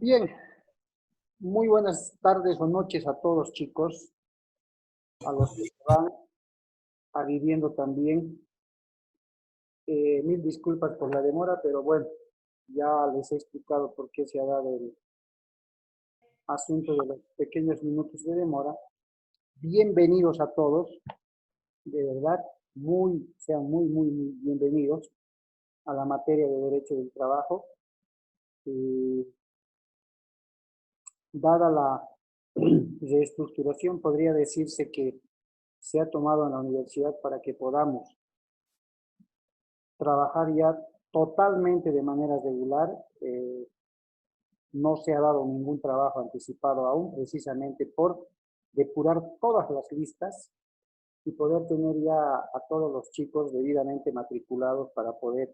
Bien, muy buenas tardes o noches a todos, chicos, a los que se van adhiriendo también. Mil disculpas por la demora, pero bueno, ya les he explicado por qué se ha dado el asunto de los pequeños minutos de demora. Bienvenidos a todos, de verdad, sean muy bienvenidos a la materia de Derecho del Trabajo. Dada la reestructuración, podría decirse que se ha tomado en la universidad para que podamos trabajar ya totalmente de manera regular. No se ha dado ningún trabajo anticipado aún, precisamente por depurar todas las listas y poder tener ya a todos los chicos debidamente matriculados para poder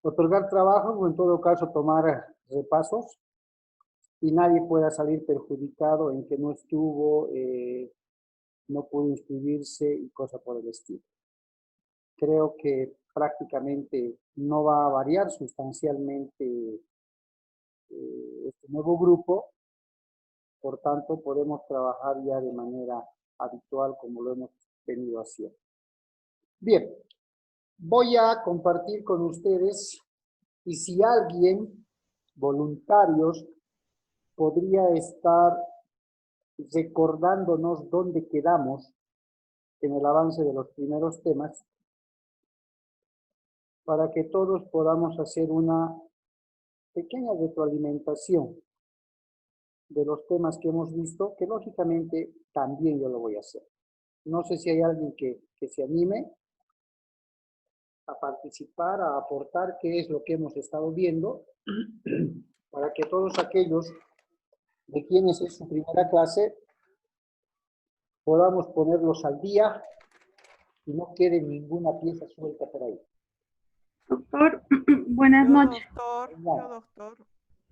otorgar trabajos o en todo caso tomar repasos y nadie pueda salir perjudicado en que no estuvo, no pudo inscribirse y cosas por el estilo. Creo que prácticamente no va a variar sustancialmente este nuevo grupo, por tanto podemos trabajar ya de manera habitual como lo hemos venido haciendo. Bien, voy a compartir con ustedes y si alguien, voluntarios, podría estar recordándonos dónde quedamos en el avance de los primeros temas, para que todos podamos hacer una pequeña retroalimentación de los temas que hemos visto, que lógicamente también yo lo voy a hacer. No sé si hay alguien que se anime a participar, a aportar qué es lo que hemos estado viendo, para que todos aquellos de quienes es su primera clase podamos ponerlos al día y no quede ninguna pieza suelta por ahí. Doctor, buenas noches. Doctor.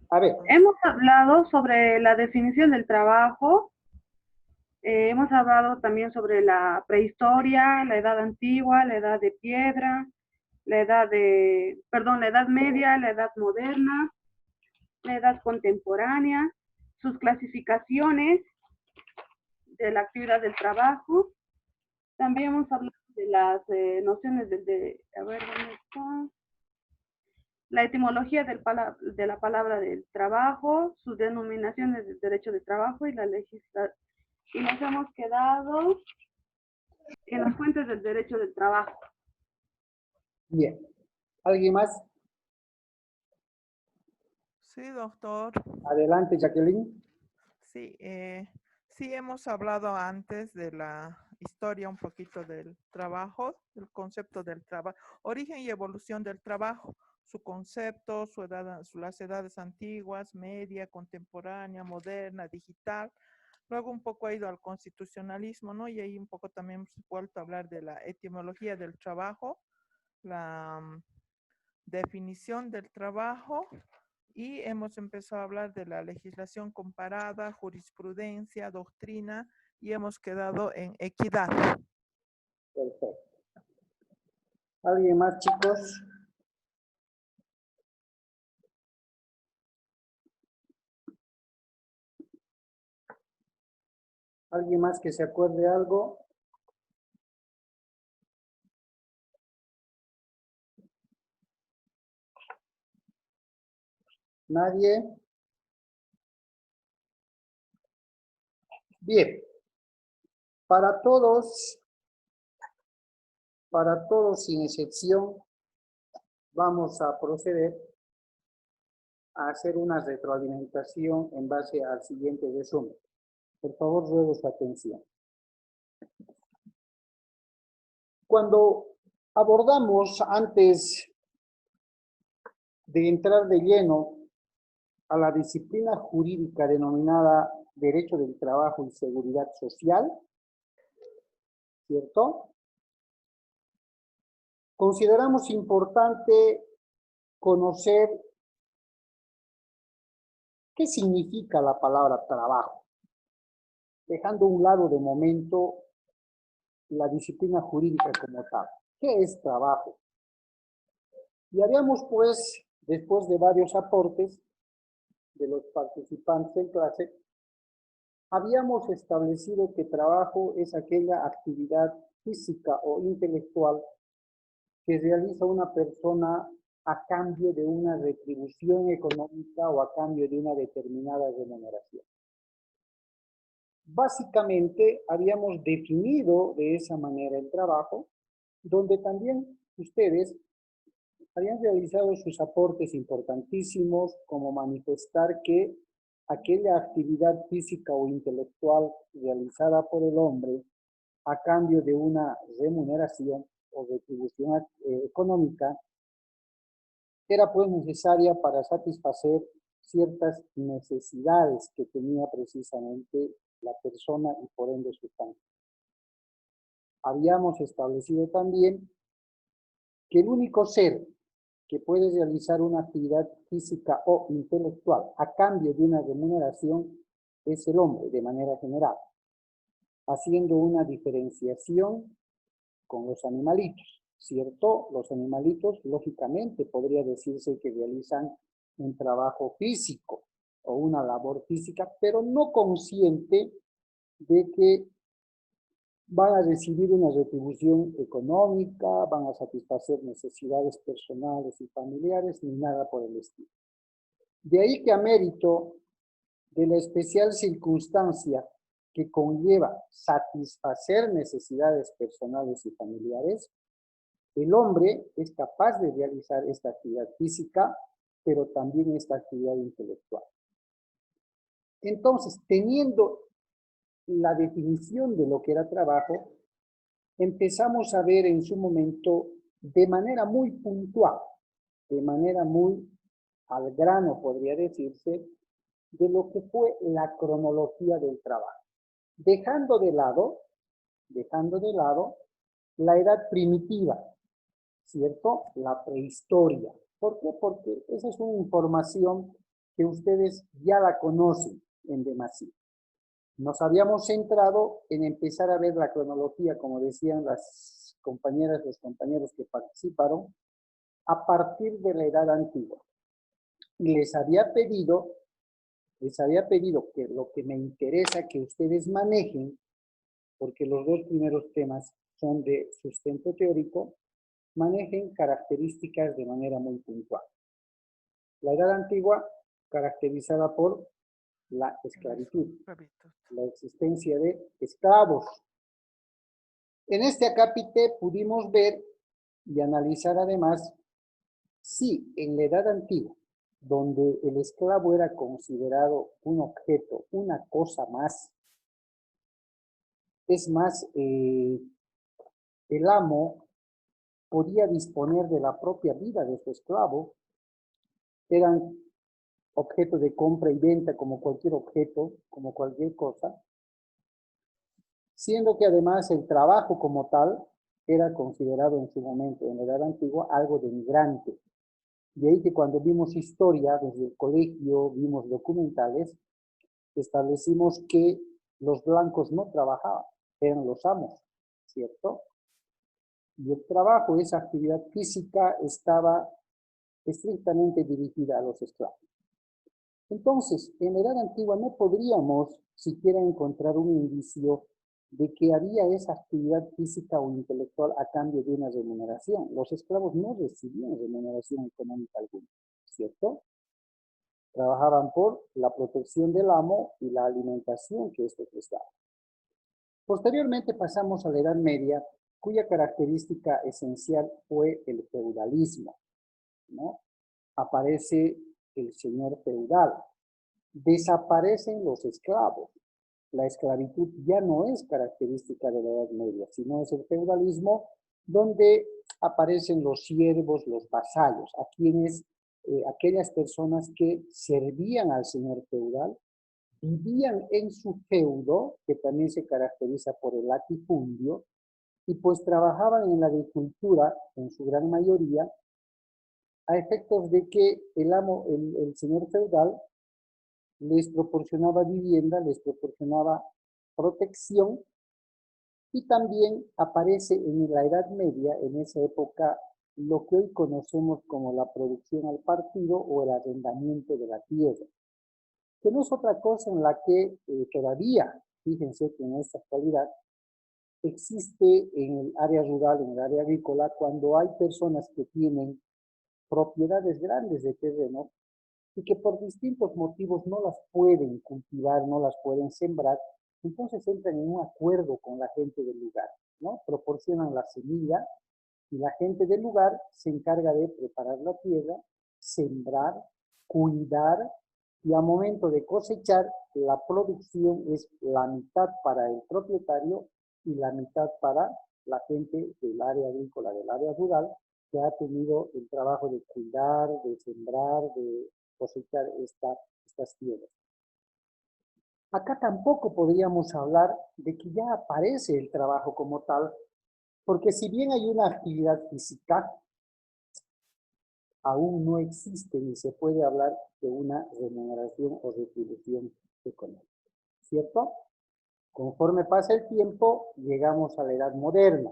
A ver. Hemos hablado sobre la definición del trabajo. Hemos hablado también sobre la prehistoria, la edad antigua, la edad de piedra, la edad media, la edad moderna, la edad contemporánea, sus clasificaciones de la actividad del trabajo. También hemos hablado de las nociones ¿dónde está? La etimología de la palabra del trabajo, sus denominaciones del derecho de trabajo y la legislación. Y nos hemos quedado en las fuentes del derecho del trabajo. Bien. ¿Alguien más? Sí, doctor. Adelante, Jacqueline. Sí, sí hemos hablado antes de la historia un poquito del trabajo, del concepto del trabajo, origen y evolución del trabajo, su concepto, las edades antiguas, media, contemporánea, moderna, digital. Luego un poco ha ido al constitucionalismo, ¿no? Y ahí un poco también hemos vuelto a hablar de la etimología del trabajo, la definición del trabajo, y hemos empezado a hablar de la legislación comparada, jurisprudencia, doctrina, y hemos quedado en equidad. Perfecto. ¿Alguien más, chicos? ¿Alguien más que se acuerde algo? ¿Nadie? Bien. Para todos sin excepción, vamos a proceder a hacer una retroalimentación en base al siguiente resumen. Por favor, ruego su atención. Cuando abordamos, antes de entrar de lleno a la disciplina jurídica denominada Derecho del Trabajo y Seguridad Social, ¿cierto? Consideramos importante conocer qué significa la palabra trabajo, dejando a un lado de momento la disciplina jurídica como tal. ¿Qué es trabajo? Y habíamos, pues, después de varios aportes, de los participantes en clase, habíamos establecido que trabajo es aquella actividad física o intelectual que realiza una persona a cambio de una retribución económica o a cambio de una determinada remuneración. Básicamente, habíamos definido de esa manera el trabajo, donde también ustedes habían realizado sus aportes importantísimos, como manifestar que aquella actividad física o intelectual realizada por el hombre a cambio de una remuneración o retribución económica era pues necesaria para satisfacer ciertas necesidades que tenía precisamente la persona y por ende su familia. Habíamos establecido también que el único ser que puede realizar una actividad física o intelectual a cambio de una remuneración es el hombre de manera general, haciendo una diferenciación con los animalitos, ¿cierto? Los animalitos, lógicamente, podría decirse que realizan un trabajo físico o una labor física, pero no consciente de que van a recibir una retribución económica, van a satisfacer necesidades personales y familiares, ni nada por el estilo. De ahí que a mérito de la especial circunstancia que conlleva satisfacer necesidades personales y familiares, el hombre es capaz de realizar esta actividad física, pero también esta actividad intelectual. Entonces, teniendo la definición de lo que era trabajo, empezamos a ver en su momento de manera muy puntual, de manera muy al grano, podría decirse, de lo que fue la cronología del trabajo. Dejando de lado la edad primitiva, ¿cierto? La prehistoria. ¿Por qué? Porque esa es una información que ustedes ya la conocen en demasía. Nos habíamos centrado en empezar a ver la cronología, como decían las compañeras, los compañeros que participaron, a partir de la edad antigua. Y les había pedido que lo que me interesa que ustedes manejen, porque los dos primeros temas son de sustento teórico, manejen características de manera muy puntual. La edad antigua, caracterizada por la esclavitud, la existencia de esclavos. En este acápite pudimos ver y analizar además si en la edad antigua, donde el esclavo era considerado un objeto, una cosa más, es más, el amo podía disponer de la propia vida de su esclavo, eran objeto de compra y venta como cualquier objeto, como cualquier cosa, siendo que además el trabajo como tal era considerado en su momento, en la edad antigua, algo denigrante. De ahí que cuando vimos historia desde el colegio, vimos documentales, establecimos que los blancos no trabajaban, eran los amos, ¿cierto? Y el trabajo, esa actividad física, estaba estrictamente dirigida a los esclavos. Entonces, en la edad antigua no podríamos siquiera encontrar un indicio de que había esa actividad física o intelectual a cambio de una remuneración. Los esclavos no recibían remuneración económica alguna, ¿cierto? Trabajaban por la protección del amo y la alimentación que éste les daba. Posteriormente pasamos a la Edad Media, cuya característica esencial fue el feudalismo, ¿no? Aparece el señor feudal, desaparecen los esclavos. La esclavitud ya no es característica de la Edad Media, sino es el feudalismo donde aparecen los siervos, los vasallos, a quienes, aquellas personas que servían al señor feudal, vivían en su feudo, que también se caracteriza por el latifundio, y pues trabajaban en la agricultura en su gran mayoría, a efectos de que el señor feudal les proporcionaba vivienda, les proporcionaba protección, y también aparece en la Edad Media, en esa época, lo que hoy conocemos como la producción al partido o el arrendamiento de la tierra. que no es otra cosa en la que todavía, fíjense que en esta actualidad, existe en el área rural, en el área agrícola, cuando hay personas que tienen propiedades grandes de terreno y que por distintos motivos no las pueden cultivar, no las pueden sembrar, entonces entran en un acuerdo con la gente del lugar, ¿no? Proporcionan la semilla y la gente del lugar se encarga de preparar la tierra, sembrar, cuidar y a momento de cosechar, la producción es la mitad para el propietario y la mitad para la gente del área agrícola, del área rural, que ha tenido el trabajo de cuidar, de sembrar, de cosechar estas tierras. Acá tampoco podríamos hablar de que ya aparece el trabajo como tal, porque si bien hay una actividad física, aún no existe ni se puede hablar de una remuneración o retribución económica, ¿cierto? Conforme pasa el tiempo, llegamos a la edad moderna.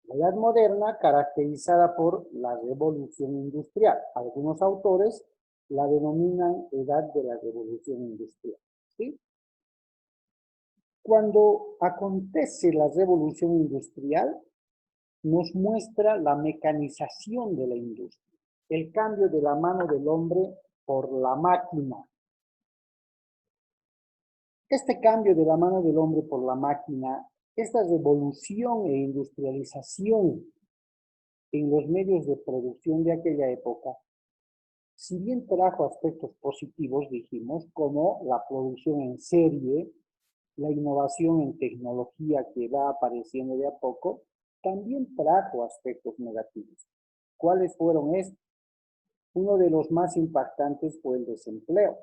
La edad moderna caracterizada por la revolución industrial. Algunos autores la denominan edad de la revolución industrial, ¿sí? Cuando acontece la revolución industrial, nos muestra la mecanización de la industria, el cambio de la mano del hombre por la máquina. Este cambio de la mano del hombre por la máquina, esta revolución e industrialización en los medios de producción de aquella época, si bien trajo aspectos positivos, dijimos, como la producción en serie, la innovación en tecnología que va apareciendo de a poco, también trajo aspectos negativos. ¿Cuáles fueron estos? Uno de los más impactantes fue el desempleo.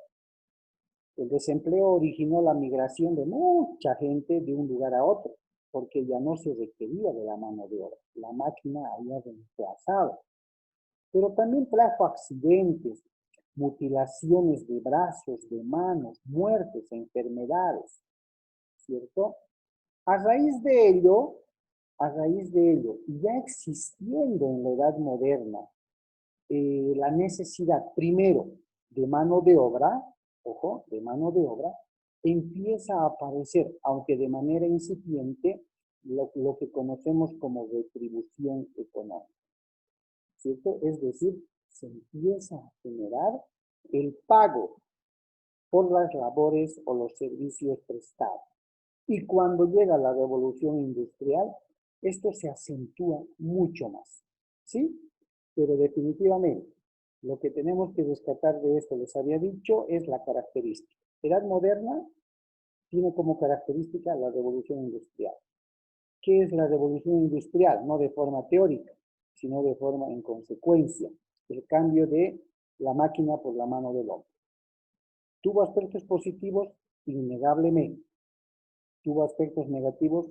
El desempleo originó la migración de mucha gente de un lugar a otro, porque ya no se requería de la mano de obra. La máquina había reemplazado. Pero también trajo accidentes, mutilaciones de brazos, de manos, muertes, enfermedades, ¿cierto? A raíz de ello, y ya existiendo en la edad moderna, la necesidad, primero, de mano de obra, ojo, de mano de obra, empieza a aparecer, aunque de manera incipiente, lo que conocemos como retribución económica, ¿cierto? Es decir, se empieza a generar el pago por las labores o los servicios prestados. Y cuando llega la revolución industrial, esto se acentúa mucho más, ¿sí? Pero definitivamente, lo que tenemos que rescatar de esto, les había dicho, es la característica. Edad moderna tiene como característica la revolución industrial. ¿Qué es la revolución industrial? No de forma teórica, sino de forma en consecuencia. El cambio de la máquina por la mano del hombre. ¿Tuvo aspectos positivos? Innegablemente. ¿Tuvo aspectos negativos?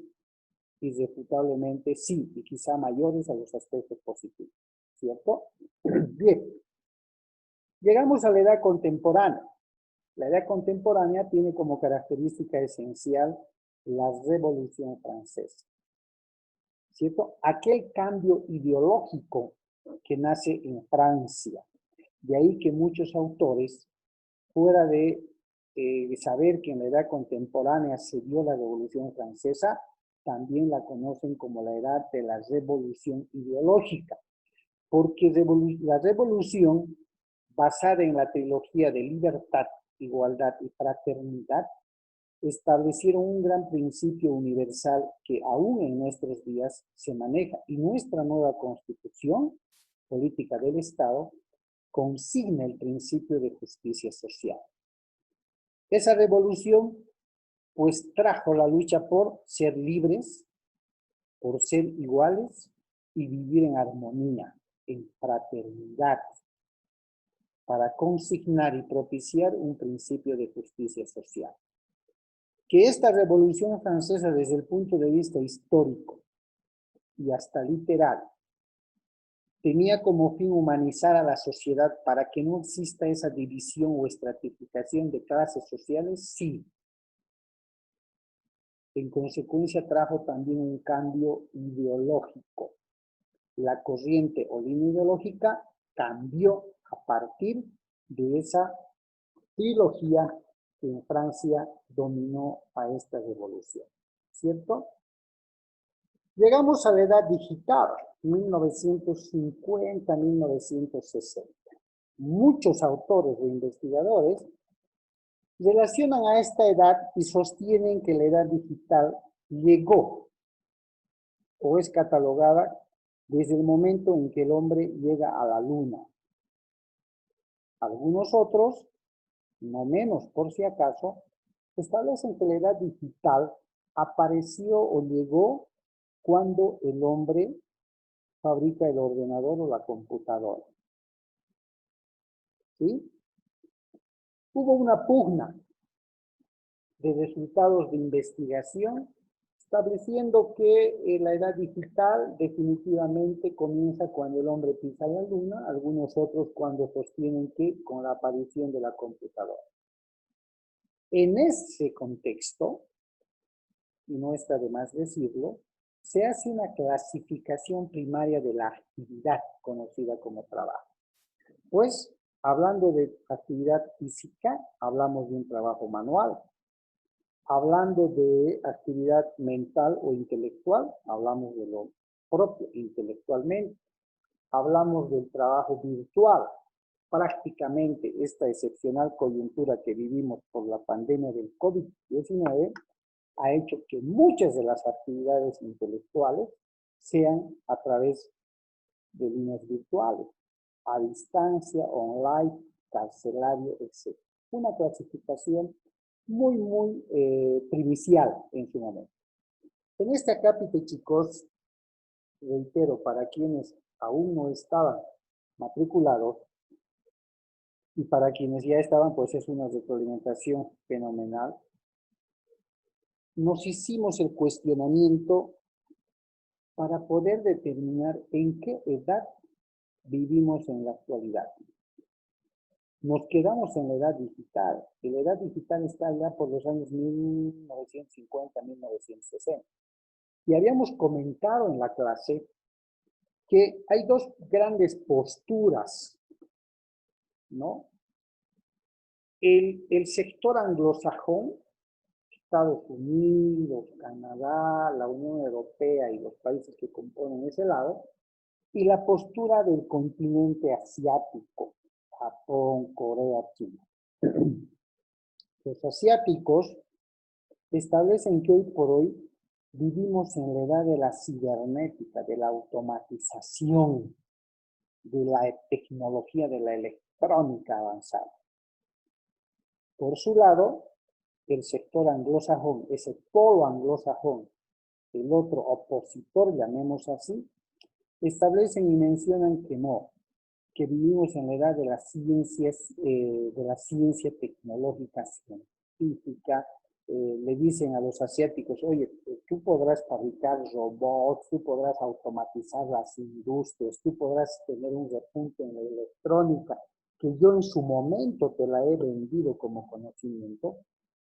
Irrefutablemente sí, y quizá mayores a los aspectos positivos, ¿cierto? Bien, llegamos a la edad contemporánea. La edad contemporánea tiene como característica esencial la Revolución Francesa, ¿cierto? Aquel cambio ideológico que nace en Francia. De ahí que muchos autores, fuera de saber que en la edad contemporánea se dio la Revolución Francesa, también la conocen como la edad de la revolución ideológica, porque la revolución basada en la trilogía de libertad, igualdad y fraternidad, establecieron un gran principio universal que aún en nuestros días se maneja, y nuestra nueva constitución política del Estado consigna el principio de justicia social. Esa revolución pues trajo la lucha por ser libres, por ser iguales y vivir en armonía, en fraternidad, para consignar y propiciar un principio de justicia social. Que esta Revolución Francesa, desde el punto de vista histórico y hasta literal, tenía como fin humanizar a la sociedad para que no exista esa división o estratificación de clases sociales, sí. En consecuencia trajo también un cambio ideológico. La corriente o línea ideológica cambió a partir de esa trilogía que en Francia dominó a esta revolución, ¿cierto? Llegamos a la edad digital, 1950-1960. Muchos autores o investigadores relacionan a esta edad y sostienen que la edad digital llegó o es catalogada desde el momento en que el hombre llega a la luna. Algunos otros, no menos por si acaso, establecen que la edad digital apareció o llegó cuando el hombre fabrica el ordenador o la computadora. ¿Sí? Hubo una pugna de resultados de investigación estableciendo que la edad digital definitivamente comienza cuando el hombre pisa la luna, algunos otros cuando sostienen que con la aparición de la computadora. En ese contexto, y no está de más decirlo, se hace una clasificación primaria de la actividad conocida como trabajo. Pues, hablando de actividad física, hablamos de un trabajo manual. Hablando de actividad mental o intelectual, hablamos de lo propio intelectualmente. Hablamos del trabajo virtual. Prácticamente esta excepcional coyuntura que vivimos por la pandemia del COVID-19 ha hecho que muchas de las actividades intelectuales sean a través de líneas virtuales, a distancia, online, carcelario, etc. Una clasificación muy primicial en su momento. En este acápite, chicos, reitero, para quienes aún no estaban matriculados y para quienes ya estaban, pues es una retroalimentación fenomenal. Nos hicimos el cuestionamiento para poder determinar en qué edad vivimos en la actualidad. Nos quedamos en la edad digital. Y la edad digital está allá por los años 1950-1960. Y habíamos comentado en la clase que hay dos grandes posturas, ¿no? El sector anglosajón, Estados Unidos, Canadá, la Unión Europea y los países que componen ese lado, y la postura del continente asiático, Japón, Corea, China. Los asiáticos establecen que hoy por hoy vivimos en la edad de la cibernética, de la automatización, de la tecnología, de la electrónica avanzada. Por su lado, el sector anglosajón, ese polo anglosajón, el otro opositor, llamemos así, establecen y mencionan que no, que vivimos en la edad de las ciencias, de la ciencia tecnológica científica. Le dicen a los asiáticos, oye, tú podrás fabricar robots, tú podrás automatizar las industrias, tú podrás tener un repunte en la electrónica, que yo en su momento te la he vendido como conocimiento,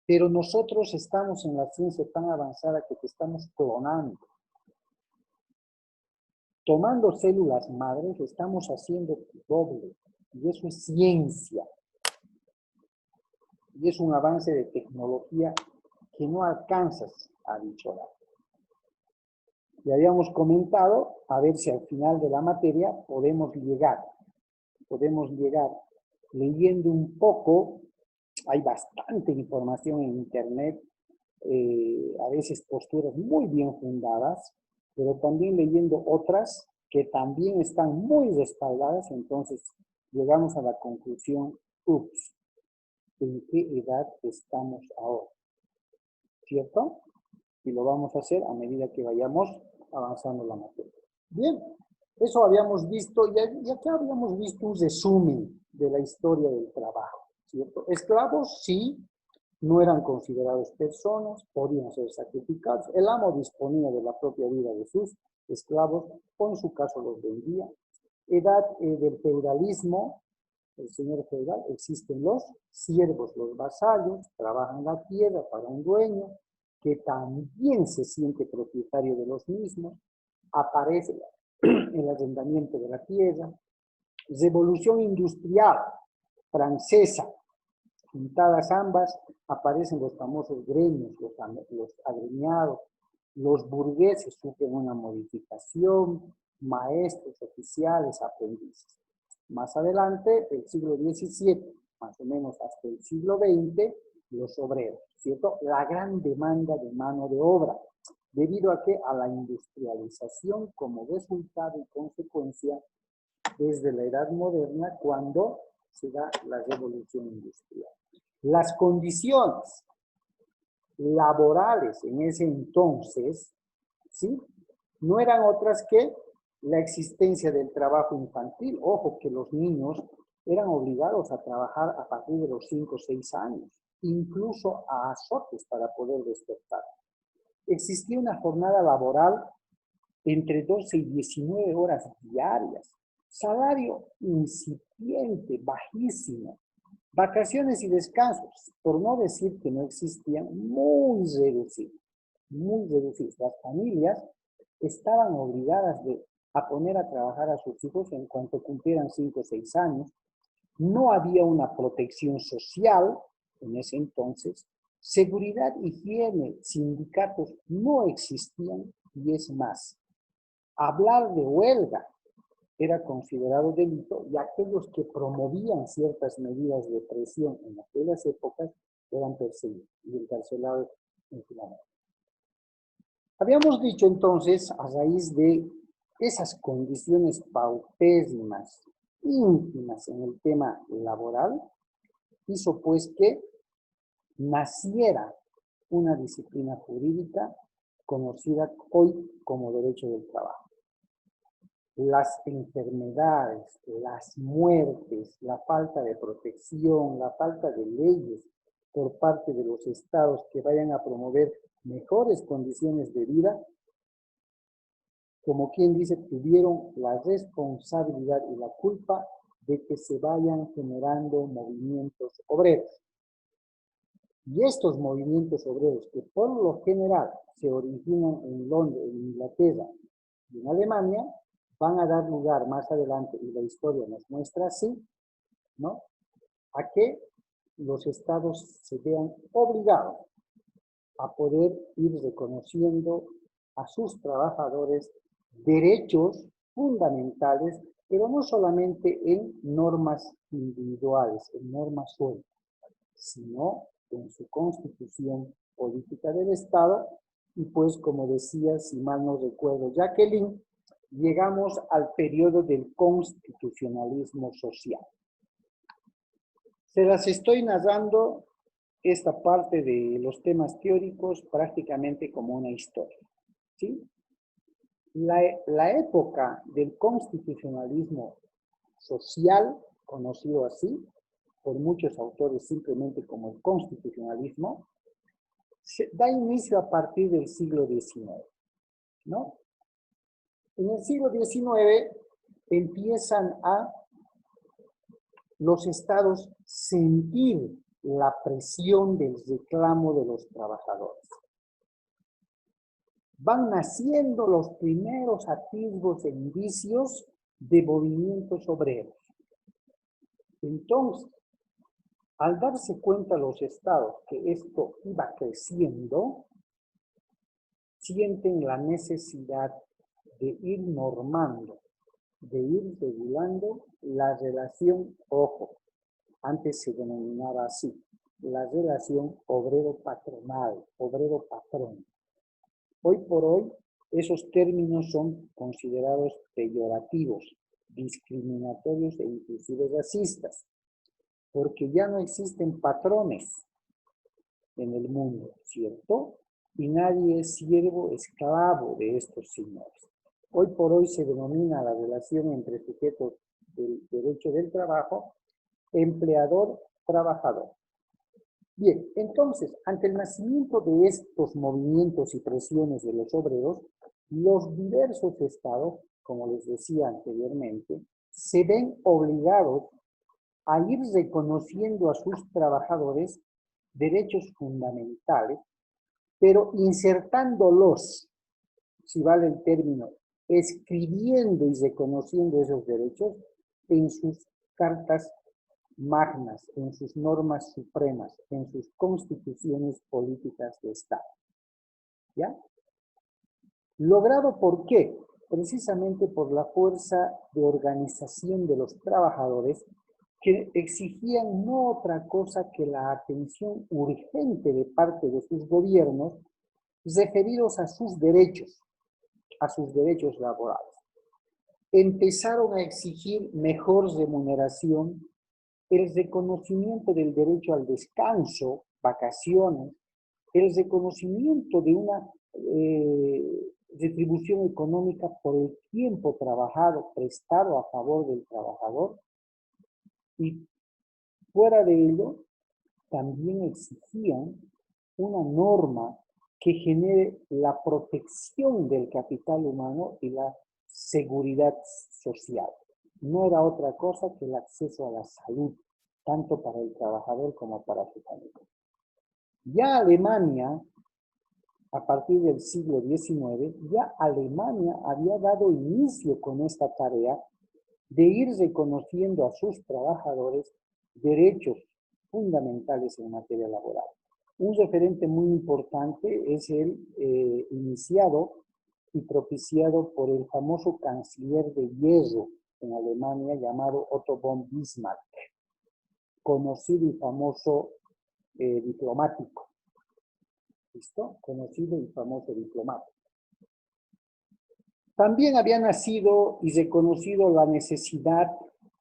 pero nosotros estamos en la ciencia tan avanzada que te estamos clonando. Tomando células madres, estamos haciendo doble, y eso es ciencia. Y es un avance de tecnología que no alcanzas a dichorar. Y habíamos comentado, a ver si al final de la materia podemos llegar leyendo un poco, hay bastante información en internet, a veces posturas muy bien fundadas, pero también leyendo otras que también están muy respaldadas, entonces llegamos a la conclusión, ups, ¿en qué edad estamos ahora? ¿Cierto? Y lo vamos a hacer a medida que vayamos avanzando la materia. Bien, eso habíamos visto, y aquí habíamos visto un resumen de la historia del trabajo, ¿cierto? Esclavos, sí, no eran considerados personas, podían ser sacrificados. El amo disponía de la propia vida de sus esclavos, o en su caso los vendía. Edad del feudalismo, el señor feudal, existen los siervos, los vasallos, trabajan la tierra para un dueño, que también se siente propietario de los mismos, aparece el arrendamiento de la tierra. Revolución industrial francesa, Juntadas ambas, aparecen los famosos gremios, los agremiados, los burgueses sufren una modificación, maestros, oficiales, aprendices. Más adelante, el siglo XVII, más o menos hasta el siglo XX, los obreros, ¿cierto? La gran demanda de mano de obra, debido a que a la industrialización como resultado y consecuencia desde la edad moderna cuando se da la revolución industrial. Las condiciones laborales en ese entonces, ¿sí? No eran otras que la existencia del trabajo infantil. Ojo, que los niños eran obligados a trabajar a partir de los 5 o 6 años, incluso a azotes para poder despertar. Existía una jornada laboral entre 12 y 19 horas diarias, salario incipiente, bajísimo, vacaciones y descansos, por no decir que no existían, muy reducidos, muy reducidos. Las familias estaban obligadas a poner a trabajar a sus hijos en cuanto cumplieran 5 o 6 años. No había una protección social en ese entonces. Seguridad, higiene, sindicatos no existían y es más, hablar de huelga era considerado delito y aquellos que promovían ciertas medidas de presión en aquellas épocas eran perseguidos y encarcelados en Finlandia. Habíamos dicho entonces, a raíz de esas condiciones paupérrimas, íntimas en el tema laboral, hizo pues que naciera una disciplina jurídica conocida hoy como derecho del trabajo. Las enfermedades, las muertes, la falta de protección, la falta de leyes por parte de los estados que vayan a promover mejores condiciones de vida, como quien dice, tuvieron la responsabilidad y la culpa de que se vayan generando movimientos obreros. Y estos movimientos obreros, que por lo general se originan en Londres, en Inglaterra y en Alemania, van a dar lugar más adelante, y la historia nos muestra así, ¿no?, a que los estados se vean obligados a poder ir reconociendo a sus trabajadores derechos fundamentales, pero no solamente en normas individuales, en normas sueltas, sino en su constitución política del Estado. Y pues, como decía, si mal no recuerdo Jacqueline, llegamos al periodo del constitucionalismo social. Se las estoy narrando esta parte de los temas teóricos prácticamente como una historia, ¿sí? La época del constitucionalismo social, conocido así por muchos autores simplemente como el constitucionalismo, da inicio a partir del siglo XIX, ¿no? En el siglo XIX empiezan a los estados sentir la presión del reclamo de los trabajadores. Van naciendo los primeros atisbos e indicios de movimientos obreros. Entonces, al darse cuenta los estados que esto iba creciendo, sienten la necesidad de ir normando, de ir regulando la relación, ojo, antes se denominaba así, la relación obrero-patronal, obrero-patrón. Hoy por hoy, esos términos son considerados peyorativos, discriminatorios e inclusive racistas, porque ya no existen patrones en el mundo, ¿cierto? Y nadie es siervo, esclavo de estos señores. Hoy por hoy se denomina la relación entre sujetos del derecho del trabajo, empleador-trabajador. Bien, entonces, ante el nacimiento de estos movimientos y presiones de los obreros, los diversos estados, como les decía anteriormente, se ven obligados a ir reconociendo a sus trabajadores derechos fundamentales, pero insertándolos, si vale el término, escribiendo y reconociendo esos derechos en sus cartas magnas, en sus normas supremas, en sus constituciones políticas de Estado. ¿Ya? ¿Logrado por qué? Precisamente por la fuerza de organización de los trabajadores que exigían no otra cosa que la atención urgente de parte de sus gobiernos referidos a sus derechos laborales. Empezaron a exigir mejor remuneración, el reconocimiento del derecho al descanso, vacaciones, el reconocimiento de una retribución económica por el tiempo trabajado, prestado a favor del trabajador, y fuera de ello, también exigían una norma que genere la protección del capital humano y la seguridad social. No era otra cosa que el acceso a la salud, tanto para el trabajador como para su familia. Ya Alemania, a partir del siglo XIX, ya Alemania había dado inicio con esta tarea de ir reconociendo a sus trabajadores derechos fundamentales en materia laboral. Un referente muy importante es el iniciado y propiciado por el famoso canciller de hierro en Alemania llamado Otto von Bismarck, conocido y famoso diplomático. ¿Listo? Conocido y famoso diplomático. También había nacido y reconocido la necesidad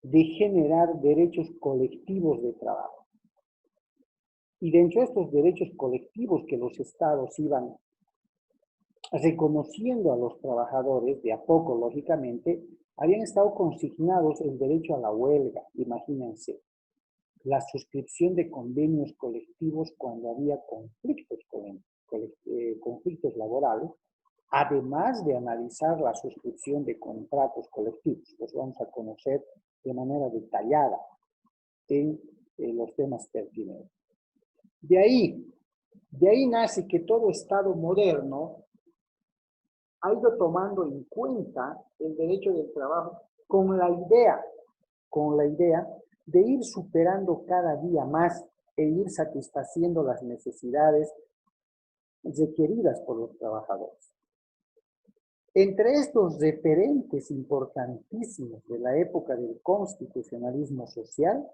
de generar derechos colectivos de trabajo. Y dentro de estos derechos colectivos que los estados iban reconociendo a los trabajadores, de a poco, lógicamente, habían estado consignados el derecho a la huelga, imagínense, la suscripción de convenios colectivos cuando había conflictos laborales, además de analizar la suscripción de contratos colectivos. Los vamos a conocer de manera detallada en los temas pertinentes. De ahí nace que todo Estado moderno ha ido tomando en cuenta el derecho del trabajo con la idea de ir superando cada día más e ir satisfaciendo las necesidades requeridas por los trabajadores. Entre estos referentes importantísimos de la época del constitucionalismo social,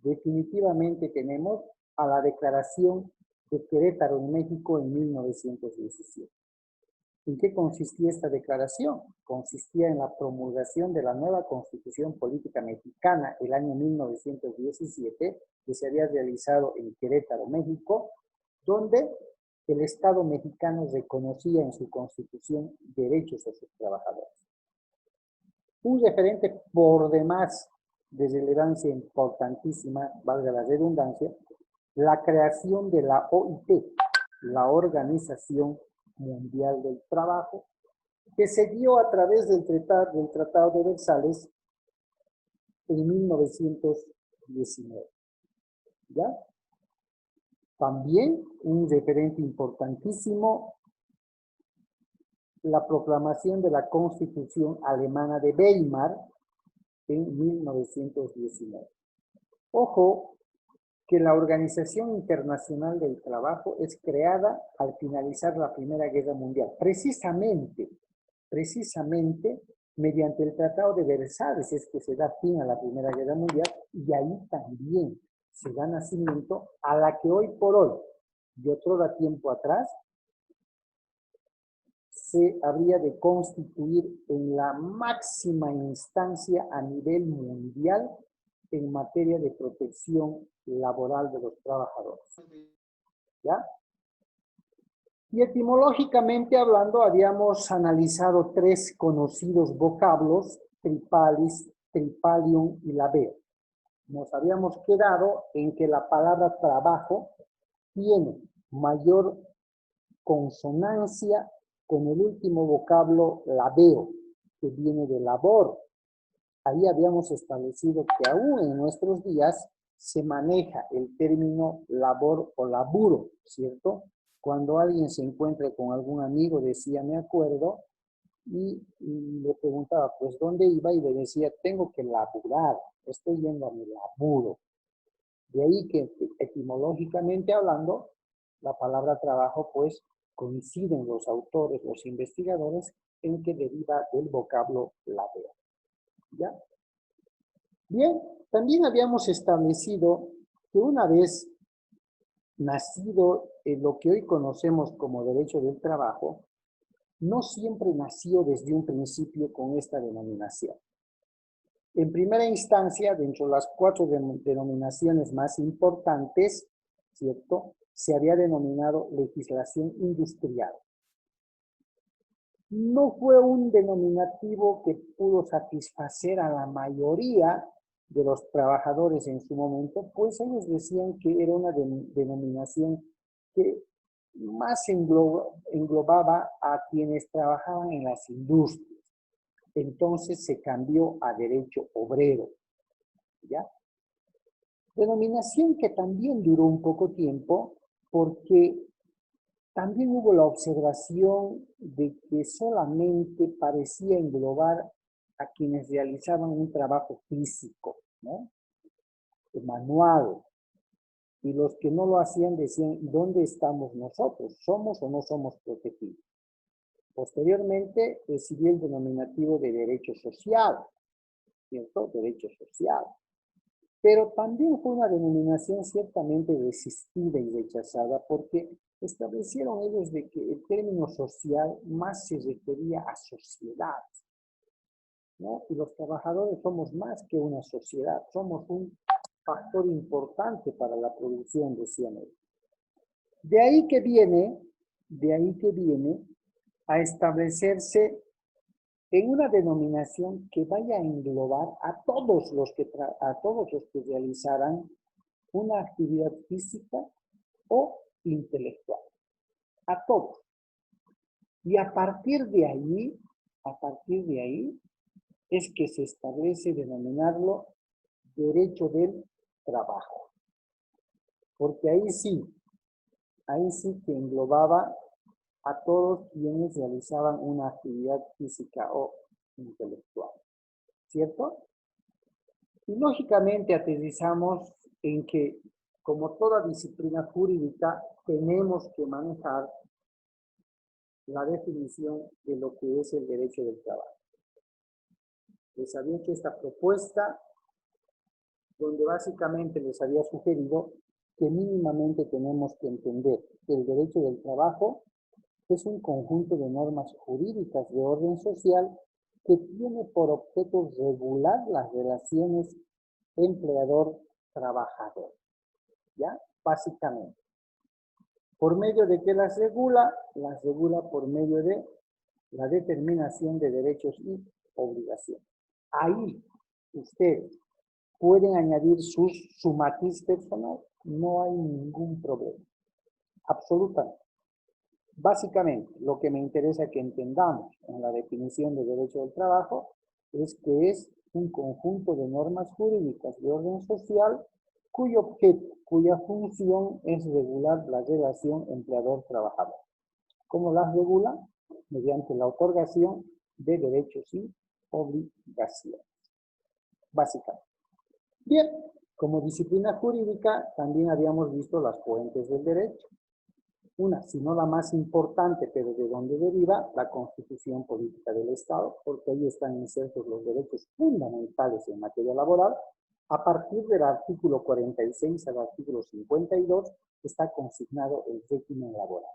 definitivamente tenemos a la Declaración de Querétaro en México en 1917. ¿En qué consistía esta declaración? Consistía en la promulgación de la nueva Constitución Política Mexicana el año 1917, que se había realizado en Querétaro, México, donde el Estado mexicano reconocía en su Constitución derechos a sus trabajadores. Un referente por demás de relevancia importantísima, valga la redundancia, la creación de la OIT, la Organización Mundial del Trabajo, que se dio a través del Tratado de Versalles en 1919. ¿Ya? También un referente importantísimo, la proclamación de la Constitución Alemana de Weimar en 1919. Ojo, que la Organización Internacional del Trabajo es creada al finalizar la Primera Guerra Mundial, precisamente mediante el Tratado de Versalles es que se da fin a la Primera Guerra Mundial, y ahí también se da nacimiento a la que hoy por hoy, de otrora tiempo atrás, se habría de constituir en la máxima instancia a nivel mundial en materia de protección laboral de los trabajadores. ¿Ya? Y etimológicamente hablando, habíamos analizado tres conocidos vocablos, tripalis, tripalium y labeo. Nos habíamos quedado en que la palabra trabajo tiene mayor consonancia con el último vocablo labeo, que viene de labor. Ahí habíamos establecido que aún en nuestros días se maneja el término labor o laburo, ¿cierto? Cuando alguien se encuentra con algún amigo, decía, me acuerdo, y le preguntaba, pues, ¿dónde iba? Y le decía, tengo que laburar, estoy yendo a mi laburo. De ahí que etimológicamente hablando, la palabra trabajo, pues, coinciden los autores, los investigadores, en que deriva del vocablo labor. ¿Ya? Bien, también habíamos establecido que una vez nacido en lo que hoy conocemos como derecho del trabajo, no siempre nació desde un principio con esta denominación. En primera instancia, dentro de las 4 denominaciones más importantes, ¿cierto?, se había denominado legislación industrial. No fue un denominativo que pudo satisfacer a la mayoría de los trabajadores en su momento, pues ellos decían que era una denominación que más englobaba a quienes trabajaban en las industrias. Entonces se cambió a derecho obrero, ¿ya? Denominación que también duró un poco tiempo porque también hubo la observación de que solamente parecía englobar a quienes realizaban un trabajo físico, ¿no?, manual, y los que no lo hacían decían, ¿dónde estamos nosotros? ¿Somos o no somos protegidos? Posteriormente recibió el denominativo de derecho social, ¿cierto? Derecho social. Pero también fue una denominación ciertamente resistida y rechazada porque establecieron ellos de que el término social más se refería a sociedad, ¿no? Y los trabajadores somos más que una sociedad, somos un factor importante para la producción, decían ellos. De ahí que viene a establecerse en una denominación que vaya a englobar a todos los que realizaran una actividad física o intelectual, a todos. Y a partir de ahí es que se establece denominarlo derecho del trabajo. Porque ahí sí que englobaba a todos quienes realizaban una actividad física o intelectual, ¿cierto? Y lógicamente aterrizamos en que, como toda disciplina jurídica, tenemos que manejar la definición de lo que es el derecho del trabajo. Les había hecho esta propuesta donde básicamente les había sugerido que mínimamente tenemos que entender que el derecho del trabajo es un conjunto de normas jurídicas de orden social que tiene por objeto regular las relaciones empleador-trabajador, ¿ya? Básicamente. ¿Por medio de qué las regula? Las regula por medio de la determinación de derechos y obligaciones. Ahí ustedes pueden añadir su matiz personal, no hay ningún problema, absolutamente. Básicamente, lo que me interesa que entendamos en la definición de derecho del trabajo es que es un conjunto de normas jurídicas de orden social cuyo objeto, cuya función es regular la relación empleador-trabajador. ¿Cómo las regula? Mediante la otorgación de derechos y obligaciones. Básicamente. Bien, como disciplina jurídica también habíamos visto las fuentes del derecho. Una, si no la más importante, pero de donde deriva, la Constitución Política del Estado, porque ahí están insertos los derechos fundamentales en materia laboral. A partir del artículo 46 al artículo 52 está consignado el régimen laboral.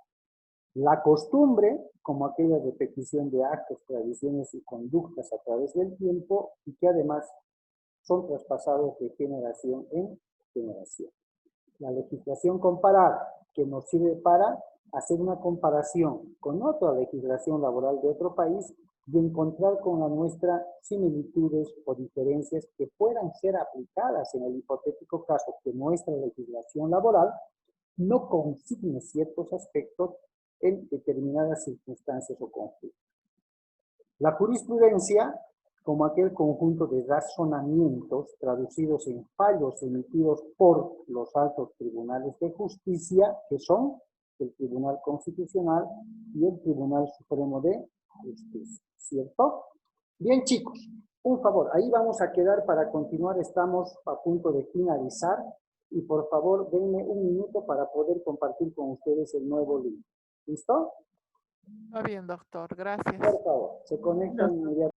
La costumbre, como aquella de petición de actos, tradiciones y conductas a través del tiempo, y que además son traspasados de generación en generación. La legislación comparada, que nos sirve para hacer una comparación con otra legislación laboral de otro país y encontrar con la nuestra similitudes o diferencias que puedan ser aplicadas en el hipotético caso que nuestra legislación laboral no consigne ciertos aspectos en determinadas circunstancias o conflictos. La jurisprudencia, como aquel conjunto de razonamientos traducidos en fallos emitidos por los altos tribunales de justicia, que son el Tribunal Constitucional y el Tribunal Supremo de Justicia, ¿cierto? Bien, chicos, un favor, ahí vamos a quedar para continuar, estamos a punto de finalizar y por favor denme un minuto para poder compartir con ustedes el nuevo link. ¿Listo? Está bien, doctor. Gracias. Por favor, se conectan inmediatamente.